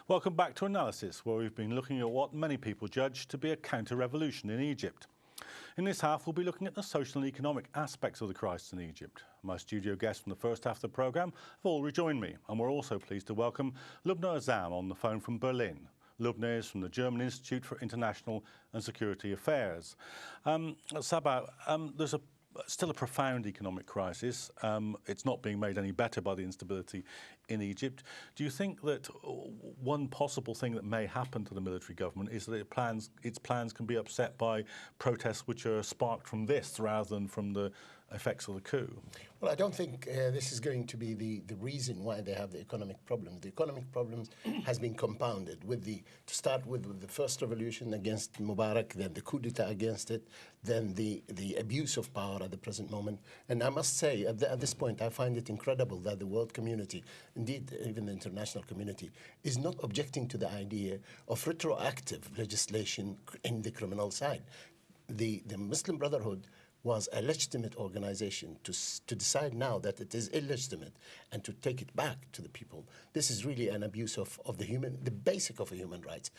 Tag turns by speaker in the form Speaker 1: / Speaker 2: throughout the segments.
Speaker 1: Welcome back to Analysis, where we've been looking at what many people judge to be a counter-revolution in Egypt. In this half, we'll be looking at the social and economic aspects of the crisis in Egypt. My studio guests from the first half of the programme have all rejoined me, and we're also pleased to welcome Lubna Hossam on the phone from Berlin. Lubna is from the German Institute for International and Security Affairs. Sabah, there's still a profound economic crisis. It's not being made any better by the instability in Egypt. Do you think that one possible thing that may happen to the military government is that its plans can be upset by protests which are sparked from this rather than from the effects of the coup?
Speaker 2: Well, I don't think this is going to be the reason why they have the economic problems. The economic problems has been compounded with to start with the first revolution against Mubarak, then the coup d'etat against it, then the abuse of power at the present moment. And I must say, at this point, I find it incredible that the world community, indeed even the international community, is not objecting to the idea of retroactive legislation in the criminal side. The Muslim Brotherhood was a legitimate organization to decide now that it is illegitimate and to take it back to the people. This is really an abuse of the basic of human rights.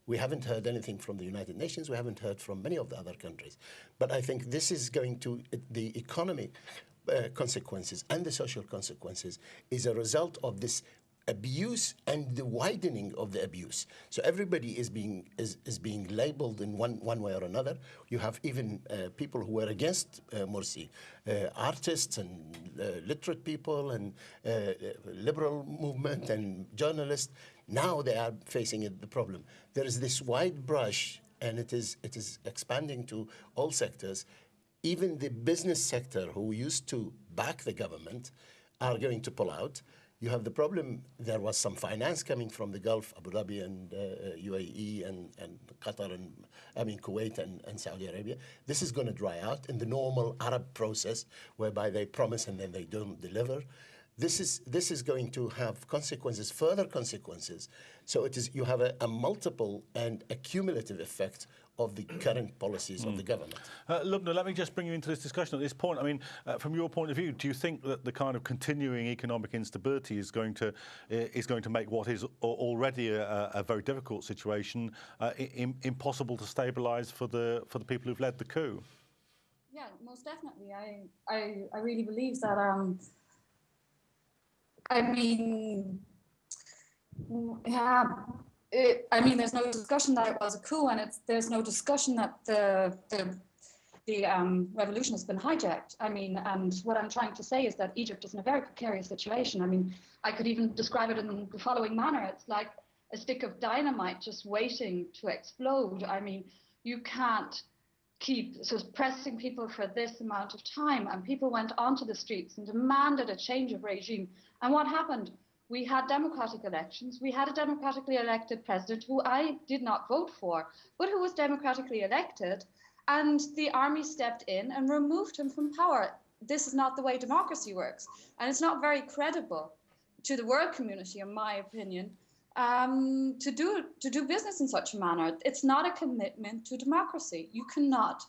Speaker 2: We haven't heard anything from the United Nations. We haven't heard from many of the other countries. But I think this is going to, the economic consequences and the social consequences is a result of this abuse and the widening of the abuse. So everybody is being labeled in one way or another. You have even people who were against Morsi, artists and literate people and liberal movement and journalists. Now they are facing the problem. There is this wide brush, and it is expanding to all sectors. Even the business sector, who used to back the government, are going to pull out. You have the problem, there was some finance coming from the Gulf, Abu Dhabi and UAE and Qatar and Kuwait and Saudi Arabia. This is going to dry out in the normal Arab process whereby they promise and then they don't deliver. This is going to have consequences, further consequences. So you have a multiple and a cumulative effect of the current policies of the government.
Speaker 1: Lubna, let me just bring you into this discussion at this point. I mean, from your point of view, do you think that the kind of continuing economic instability is going to make what is already a very difficult situation impossible to stabilise for the people who've led the coup?
Speaker 3: Yeah, most definitely. I really believe that. There's no discussion that it was a coup, and there's no discussion that the revolution has been hijacked. And what I'm trying to say is that Egypt is in a very precarious situation. I could even describe it in the following manner. It's like a stick of dynamite just waiting to explode. You can't keep pressing people for this amount of time, and people went onto the streets and demanded a change of regime. And what happened? We had democratic elections. We had a democratically elected president who I did not vote for, but who was democratically elected, and the army stepped in and removed him from power. This is not the way democracy works, and it's not very credible to the world community, in my opinion, to do business in such a manner. It's not a commitment to democracy. You cannot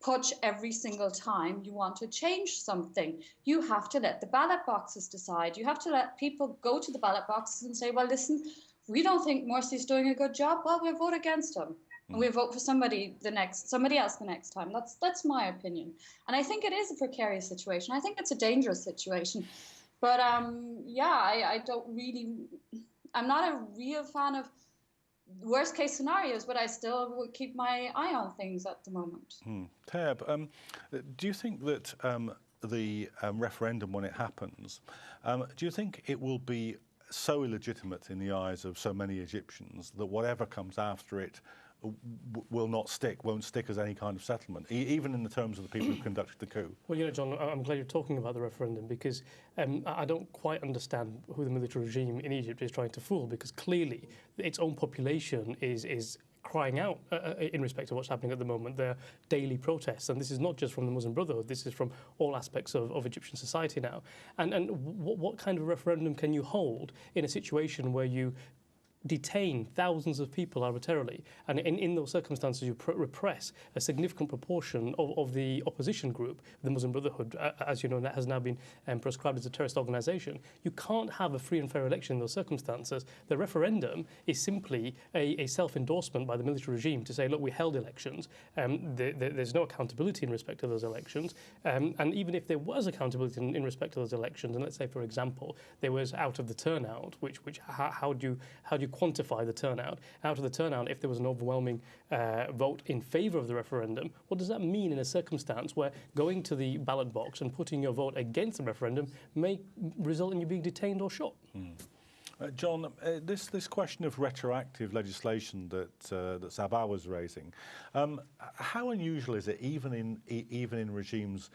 Speaker 3: putsch every single time you want to change something. You have to let the ballot boxes decide. You have to let people go to the ballot boxes and say, well, listen, we don't think Morsi's doing a good job. Well, we'll vote against him. And we'll vote for somebody else the next time. That's my opinion. And I think it is a precarious situation. I think it's a dangerous situation. But I don't really, I'm not a real fan of worst case scenarios, but I still would keep my eye on things at the moment.
Speaker 1: Taib, do you think that the referendum, when it happens, do you think it will be so illegitimate in the eyes of so many Egyptians that whatever comes after it won't stick as any kind of settlement, even in the terms of the people who conducted the coup?
Speaker 4: Well, John, I'm glad you're talking about the referendum, because I don't quite understand who the military regime in Egypt is trying to fool, because clearly its own population is crying out in respect of what's happening at the moment. There are daily protests, and this is not just from the Muslim Brotherhood, this is from all aspects of Egyptian society now. And what kind of referendum can you hold in a situation where you detain thousands of people arbitrarily, and in those circumstances you repress a significant proportion of the opposition group, the Muslim Brotherhood, as you know, that has now been proscribed as a terrorist organisation. You can't have a free and fair election in those circumstances. The referendum is simply a self-endorsement by the military regime to say, look, we held elections. There's no accountability in respect to those elections. And even if there was accountability in respect to those elections, and let's say, for example, there was out of the turnout, how do you quantify the turnout? Out of the turnout, if there was an overwhelming vote in favour of the referendum, what does that mean in a circumstance where going to the ballot box and putting your vote against the referendum may result in you being detained or shot?
Speaker 1: John, this question of retroactive legislation that Sabah was raising, how unusual is it, even in regimes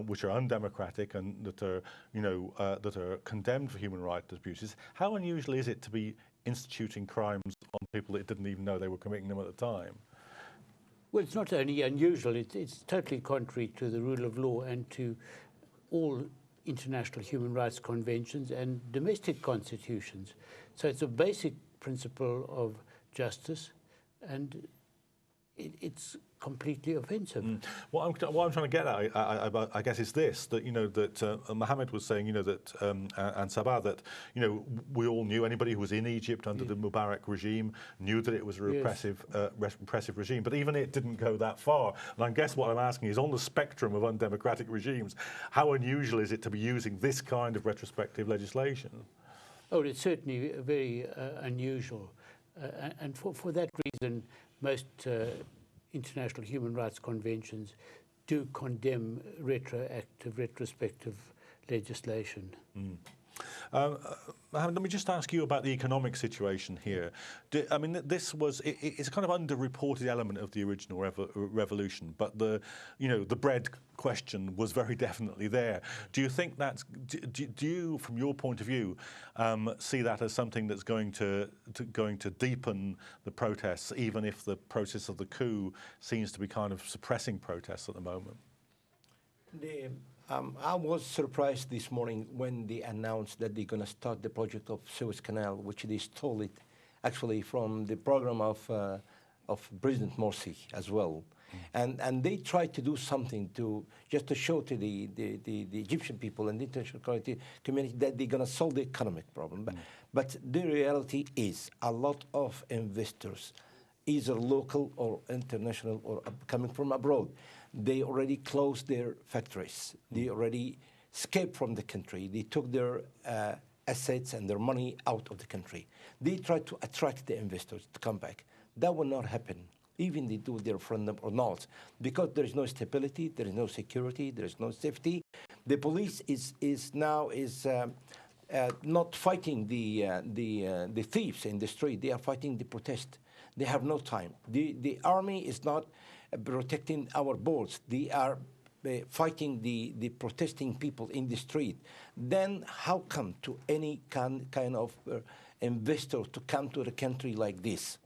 Speaker 1: which are undemocratic and that are condemned for human rights abuses? How unusual is it to be instituting crimes on people that didn't even know they were committing them at the time?
Speaker 5: Well, it's not only unusual; it's totally contrary to the rule of law and to all international human rights conventions and domestic constitutions. So it's a basic principle of justice, and it's completely offensive.
Speaker 1: What I'm trying to get at, I guess, is this: that that Mohammed was saying, that and Sabah, that we all knew, anybody who was in Egypt under the Mubarak regime knew that it was a repressive regime. But even it didn't go that far. And I guess what I'm asking is, on the spectrum of undemocratic regimes, how unusual is it to be using this kind of retrospective legislation?
Speaker 5: Oh, it's certainly very unusual, and for that reason, most international human rights conventions do condemn retrospective legislation.
Speaker 1: Let me just ask you about the economic situation here. I mean, it's a kind of underreported element of the original revolution, but the bread question was very definitely there. Do you think do you, from your point of view, see that as something that's going to deepen the protests, even if the process of the coup seems to be kind of suppressing protests at the moment?
Speaker 6: I was surprised this morning when they announced that they're going to start the project of Suez Canal, which they stole it actually from the program of President Morsi as well. And they tried to do something just to show to the Egyptian people and the international community that they're going to solve the economic problem. But the reality is a lot of investors, either local or international or coming from abroad, they already closed their factories. They already escaped from the country. They took their assets and their money out of the country. They tried to attract the investors to come back. That will not happen, even they do their referendum or not, because there is no stability, there is no security, there is no safety. The police is now not fighting the thieves in the street. They are fighting the protest. They have no time. The army is not protecting our borders. They are fighting the protesting people in the street. Then how come to any kind of investor to come to the country like this?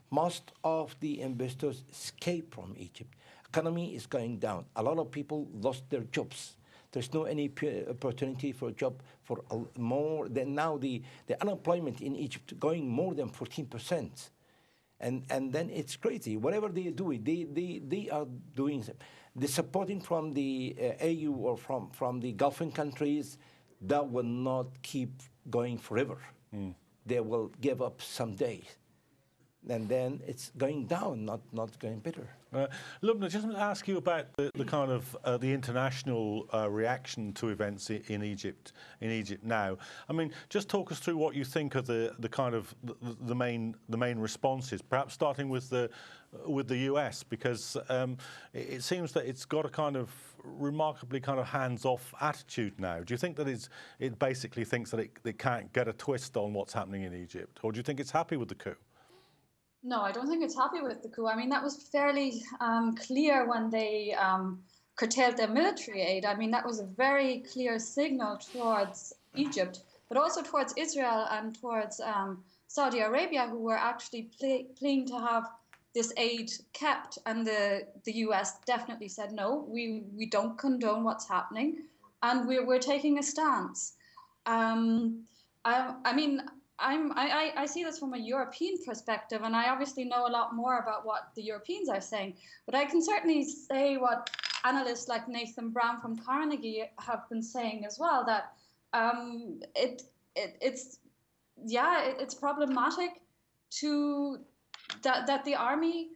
Speaker 6: Most of the investors escape from Egypt. Economy is going down. A lot of people lost their jobs. There's no any opportunity for a job for more than now. The unemployment in Egypt going more than 14%. And then it's crazy. Whatever they do, they are doing the supporting from the AU or from the Gulf countries. That will not keep going forever. They will give up someday, and then it's going down, not going better.
Speaker 1: Lubna, just want to ask you about the kind of the international reaction to events in Egypt now. I mean, just talk us through what you think of the kind of the main responses. Perhaps starting with the US, because it seems that it's got a kind of remarkably kind of hands-off attitude now. Do you think that it basically thinks that it can't get a twist on what's happening in Egypt, or do you think it's happy with the coup?
Speaker 3: No, I don't think it's happy with the coup. I mean, that was fairly clear when they curtailed their military aid. I mean, that was a very clear signal towards Egypt, but also towards Israel and towards Saudi Arabia, who were actually pleading to have this aid kept. And the US definitely said, no, we don't condone what's happening, and we're taking a stance. I mean, I see this from a European perspective, and I obviously know a lot more about what the Europeans are saying. But I can certainly say what analysts like Nathan Brown from Carnegie have been saying as well, that it's problematic that the army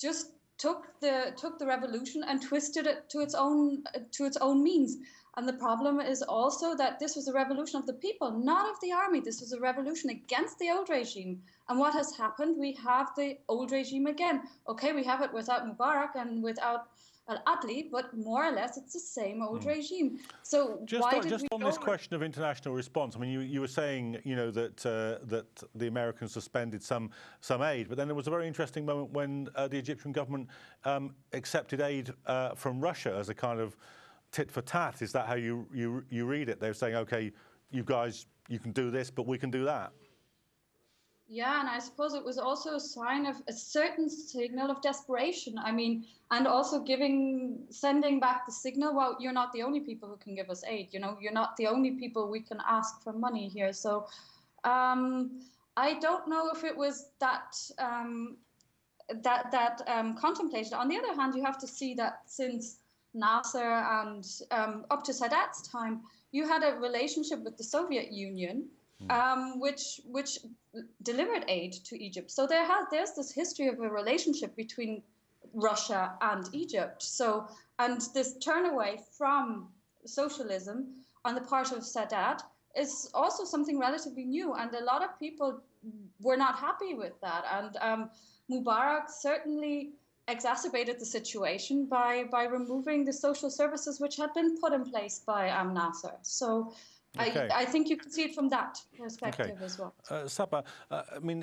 Speaker 3: just took the revolution and twisted it to its own means. And the problem is also that this was a revolution of the people, not of the army. This was a revolution against the old regime. And what has happened? We have the old regime again. Okay, we have it without Mubarak and without Al-Adli, but more or less it's the same old regime. So
Speaker 1: just on this question of international response, I mean, you were saying, you know, that that the Americans suspended some aid, but then there was a very interesting moment when the Egyptian government accepted aid from Russia as a kind of tit for tat. Is that how you read it? They're saying, okay, you guys, you can do this, but we can do that.
Speaker 3: Yeah, and I suppose it was also a sign of a certain signal of desperation. I mean, and also sending back the signal, well, you're not the only people who can give us aid. You know, you're not the only people we can ask for money here. So I don't know if it was that contemplated. On the other hand, you have to see that since Nasser and up to Sadat's time, you had a relationship with the Soviet Union, which delivered aid to Egypt. So there's this history of a relationship between Russia and Egypt. So, and this turn away from socialism on the part of Sadat is also something relatively new, and a lot of people were not happy with that. And Mubarak certainly exacerbated the situation by removing the social services which had been put in place by Nasser. So okay. I think you can see it from that perspective as well.
Speaker 1: Saba, I mean,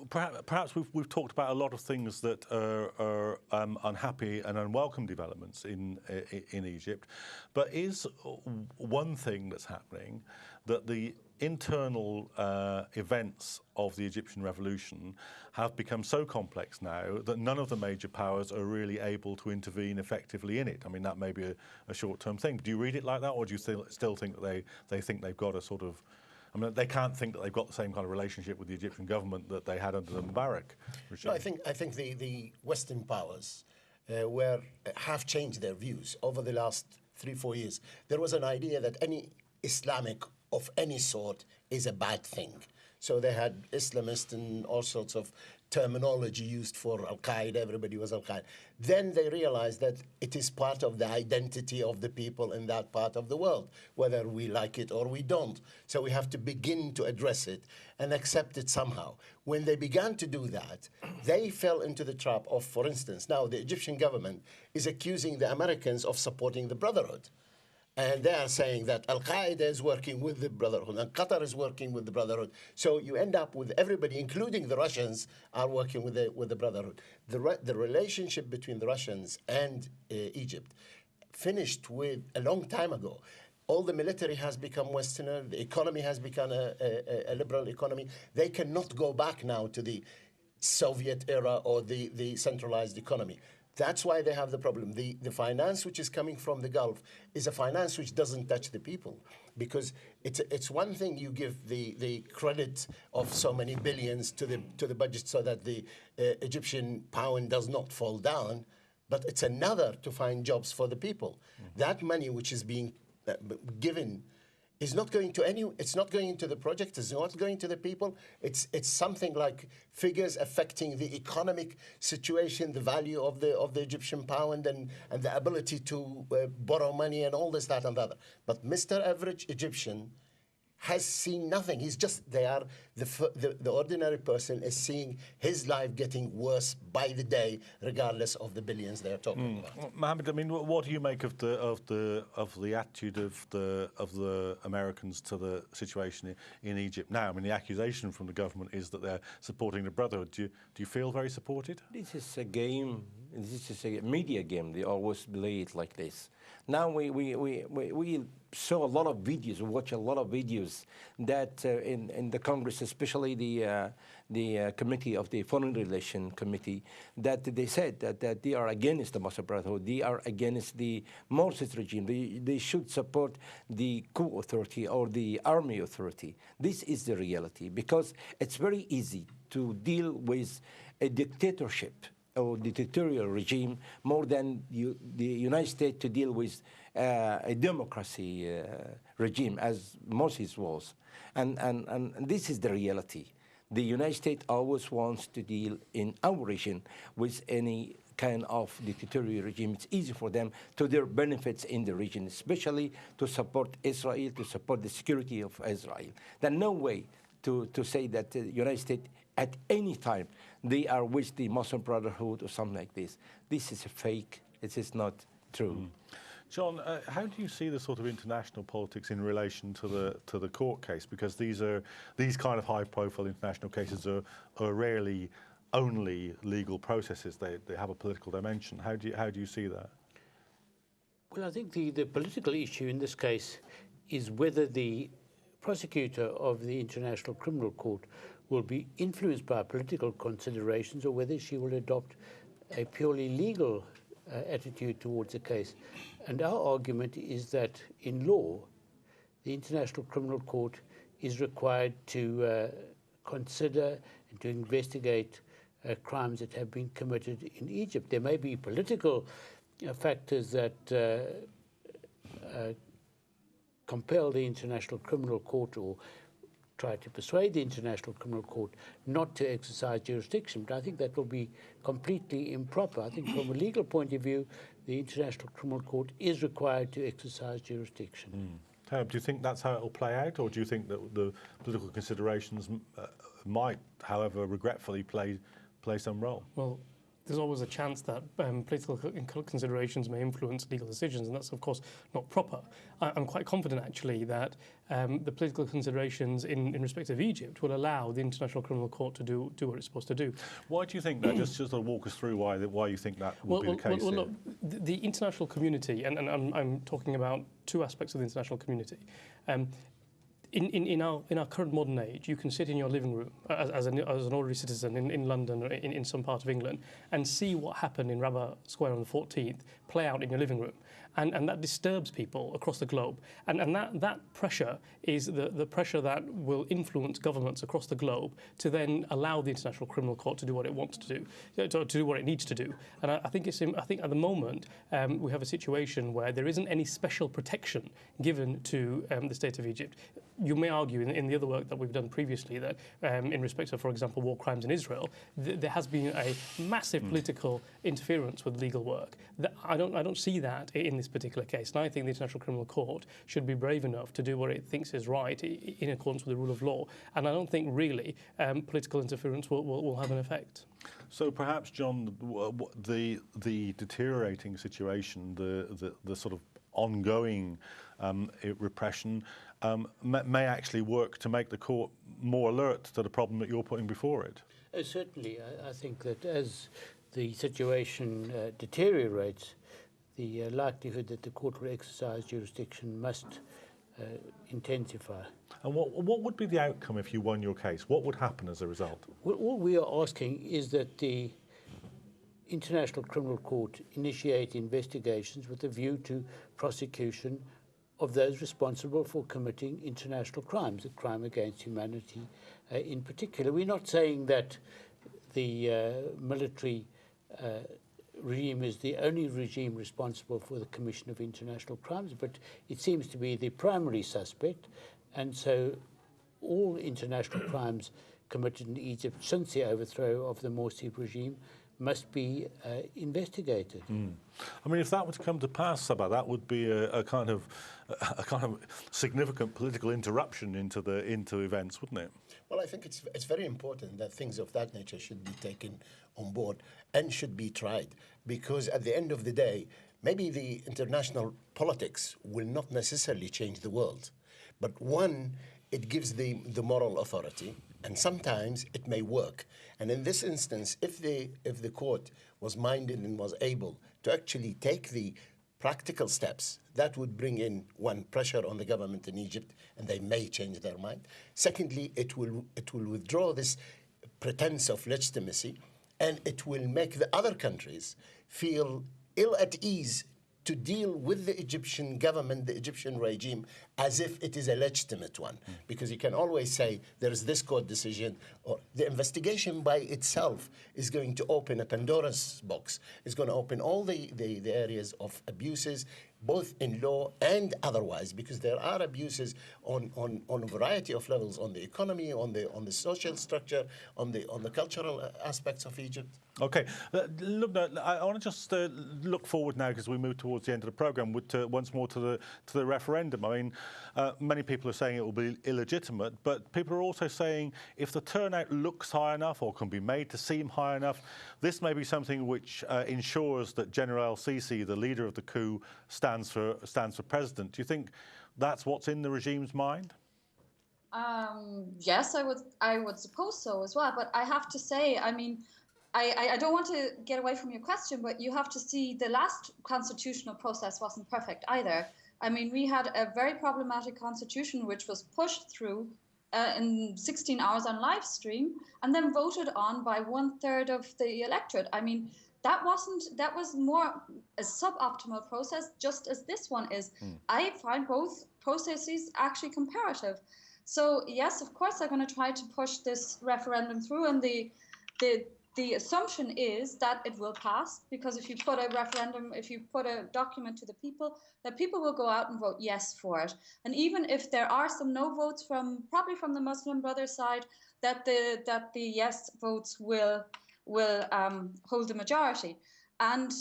Speaker 1: perhaps we've talked about a lot of things that are unhappy and unwelcome developments in Egypt, but is one thing that's happening that the internal events of the Egyptian revolution have become so complex now that none of the major powers are really able to intervene effectively in it. I mean, that may be a short-term thing. Do you read it like that, or do you still think that they think they've got a sort of... I mean, they can't think that they've got the same kind of relationship with the Egyptian government that they had under the Mubarak regime?
Speaker 2: No, I think the Western powers have changed their views over the last 3-4 years. There was an idea that any Islamic of any sort is a bad thing. So they had Islamist and all sorts of terminology used for Al-Qaeda. Everybody was Al-Qaeda. Then they realized that it is part of the identity of the people in that part of the world, whether we like it or we don't. So we have to begin to address it and accept it somehow. When they began to do that, they fell into the trap of, for instance, now the Egyptian government is accusing the Americans of supporting the Brotherhood. And they are saying that Al-Qaeda is working with the Brotherhood and Qatar is working with the Brotherhood. So you end up with everybody, including the Russians, are working with the Brotherhood. The relationship between the Russians and Egypt finished with a long time ago. All the military has become Westerner. The economy has become a liberal economy. They cannot go back now to the Soviet era or the centralized economy. That's why they have the problem. The finance which is coming from the Gulf is a finance which doesn't touch the people, because it's one thing you give the credit of so many billions to the budget so that the Egyptian pound does not fall down, but it's another to find jobs for the people. Mm-hmm. That money which is being given is not going to it's not going into the project, it's not going to the people. It's something like figures affecting the economic situation, the value of the Egyptian pound and the ability to borrow money and all this, that and the other. But Mr. Average Egyptian has seen nothing. He's just there. The ordinary person is seeing his life getting worse by the day, regardless of the billions they're talking about.
Speaker 1: Mohammed, I mean, what do you make of the attitude of the Americans to the situation in Egypt now? I mean, the accusation from the government is that they're supporting the Brotherhood. Do you feel very supported?
Speaker 6: This is a game This is a media game. They always play it like this. Now we saw a lot of videos, watch a lot of videos that in the Congress, especially the committee of the Foreign Relations Committee, that they said that they are against the Muslim Brotherhood, they are against the Morsi's regime, they should support the coup authority or the army authority. This is the reality, because it's very easy to deal with a dictatorship or dictatorial regime more than the United States to deal with a democracy regime, as Morsi's was. And this is the reality. The United States always wants to deal in our region with any kind of dictatorial regime. It's easy for them to their benefits in the region, especially to support Israel, to support the security of Israel. There's no way to say that the United States at any time they are with the Muslim Brotherhood or something like this. This is a fake. It is not true.
Speaker 1: John, how do you see the sort of international politics in relation to the court case? Because these kind of high-profile international cases are rarely only legal processes. They have a political dimension. How do you see that?
Speaker 5: Well, I think the political issue in this case is whether the prosecutor of the International Criminal Court will be influenced by political considerations or whether she will adopt a purely legal attitude towards the case. And our argument is that in law, the International Criminal Court is required to consider and to investigate crimes that have been committed in Egypt. There may be political factors that compel the International Criminal Court or try to persuade the International Criminal Court not to exercise jurisdiction. But I think that will be completely improper. I think from a legal point of view, the International Criminal Court is required to exercise jurisdiction.
Speaker 1: Do you think that's how it will play out, or do you think that the political considerations might, however regretfully, play some role?
Speaker 4: Well, there's always a chance that political considerations may influence legal decisions, and that's, of course, not proper. I'm quite confident, actually, that the political considerations in respect of Egypt will allow the International Criminal Court to do what it's supposed to do.
Speaker 1: Why do you think that? Just sort of walk us through why you think that will be the case.
Speaker 4: Well, look, the international community, and I'm talking about two aspects of the international community. In our current modern age, you can sit in your living room as an ordinary citizen in London or in some part of England and see what happened in Rabat Square on the 14th play out in your living room. And that disturbs people across the globe. And that pressure is the pressure that will influence governments across the globe to then allow the International Criminal Court to do what it wants to do, to do what it needs to do. And I think at the moment we have a situation where there isn't any special protection given to the state of Egypt. You may argue in the other work that we've done previously that in respect of, for example, war crimes in Israel, there has been a massive political interference with legal work. I don't see that in this particular case. And I think the International Criminal Court should be brave enough to do what it thinks is right in accordance with the rule of law. And I don't think really political interference will have an effect.
Speaker 1: So perhaps, John, the deteriorating situation, the sort of ongoing repression may actually work to make the court more alert to the problem that you're putting before it.
Speaker 5: Certainly, I think that as the situation deteriorates, the likelihood that the court will exercise jurisdiction must intensify.
Speaker 1: And what would be the outcome if you won your case? What would happen as a result?
Speaker 5: Well, all we are asking is that the International Criminal Court initiate investigations with a view to prosecution of those responsible for committing international crimes, a crime against humanity in particular. We're not saying that the military regime is the only regime responsible for the commission of international crimes, but it seems to be the primary suspect, and so all international crimes committed in Egypt since the overthrow of the Morsi regime must be investigated.
Speaker 1: I mean, if that were to come to pass, Sabah, that would be a kind of significant political interruption into events, wouldn't it?
Speaker 2: Well, I think it's very important that things of that nature should be taken on board and should be tried, because at the end of the day, maybe the international politics will not necessarily change the world, but one, it gives the moral authority And sometimes it may work. And in this instance, if the court was minded and was able to actually take the practical steps, that would bring in, one, pressure on the government in Egypt, and they may change their mind. Secondly, it will withdraw this pretense of legitimacy, and it will make the other countries feel ill at ease to deal with the Egyptian government, the Egyptian regime, as if it is a legitimate one. Because you can always say there is this court decision, or the investigation by itself is going to open a Pandora's box. It's going to open all the areas of abuses, both in law and otherwise, because there are abuses on a variety of levels, on the economy, on the social structure, on the cultural aspects of Egypt.
Speaker 1: Okay, look, I want to just look forward now, because we move towards the end of the programme, once more to the referendum. I mean, many people are saying it will be illegitimate, but people are also saying if the turnout looks high enough or can be made to seem high enough, this may be something which ensures that General el-Sisi, the leader of the coup, stands for president. Do you think that's what's in the regime's mind?
Speaker 3: Yes, I would suppose so as well. But I have to say, I mean, I don't want to get away from your question, but you have to see the last constitutional process wasn't perfect either. I mean, we had a very problematic constitution which was pushed through in 16 hours on live stream and then voted on by 1/3 of the electorate. I mean, that was more a suboptimal process, just as this one is. I find both processes actually comparative. So yes, of course, they're going to try to push this referendum through, and the assumption is that it will pass, because if you put a referendum, if you put a document to the people, that people will go out and vote yes for it. And even if there are some no votes probably from the Muslim Brothers side, that the yes votes will hold the majority. And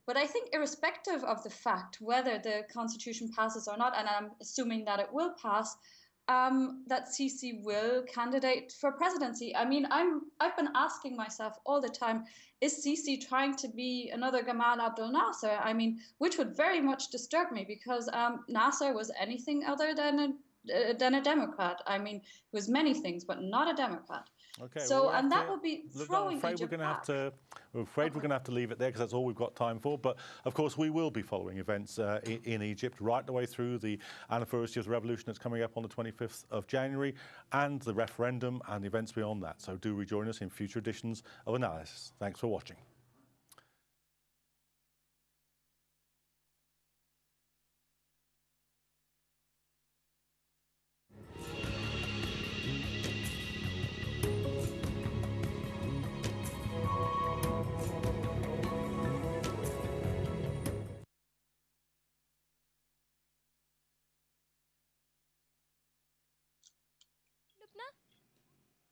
Speaker 3: but I think irrespective of the fact whether the constitution passes or not, and I'm assuming that it will pass, that Sisi will candidate for presidency. I mean, I've been asking myself all the time, is Sisi trying to be another Gamal Abdel Nasser? I mean, which would very much disturb me, because Nasser was anything other than a Democrat. I mean, he was many things, but not a Democrat.
Speaker 1: Okay,
Speaker 3: so, and that would be throwing Egypt back.
Speaker 1: I'm afraid we're going to have to leave it there, because that's all we've got time for. But of course, we will be following events in Egypt right the way through the anniversary of the revolution that's coming up on the 25th of January, and the referendum and the events beyond that. So do rejoin us in future editions of Analysis. Thanks for watching.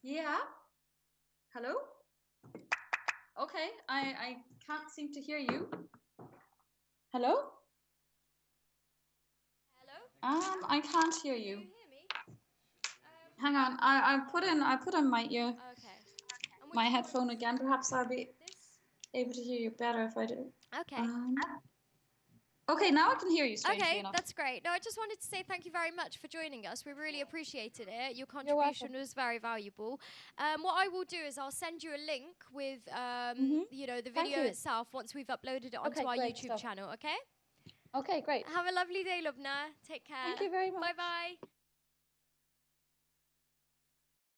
Speaker 3: Yeah. Hello? Okay, I can't seem to hear you. Hello?
Speaker 7: Hello?
Speaker 3: I can't hear you.
Speaker 7: Can you hear me?
Speaker 3: Hang on, I put on my ear,
Speaker 7: Okay. And
Speaker 3: my
Speaker 7: which
Speaker 3: headphone
Speaker 7: one?
Speaker 3: again. Perhaps I'll be
Speaker 7: This?
Speaker 3: able to hear you better if I do.
Speaker 7: Okay.
Speaker 3: Okay, now I can hear you, strangely
Speaker 7: Okay,
Speaker 3: enough.
Speaker 7: that's great. No, I just wanted to say thank you very much for joining us. We really appreciated it. Your contribution was very valuable. What I will do is I'll send you a link with, you know, the video itself once we've uploaded it onto our YouTube channel, okay?
Speaker 3: Okay, great.
Speaker 7: Have a lovely day, Lubna. Take care.
Speaker 3: Thank you very much.
Speaker 7: Bye-bye.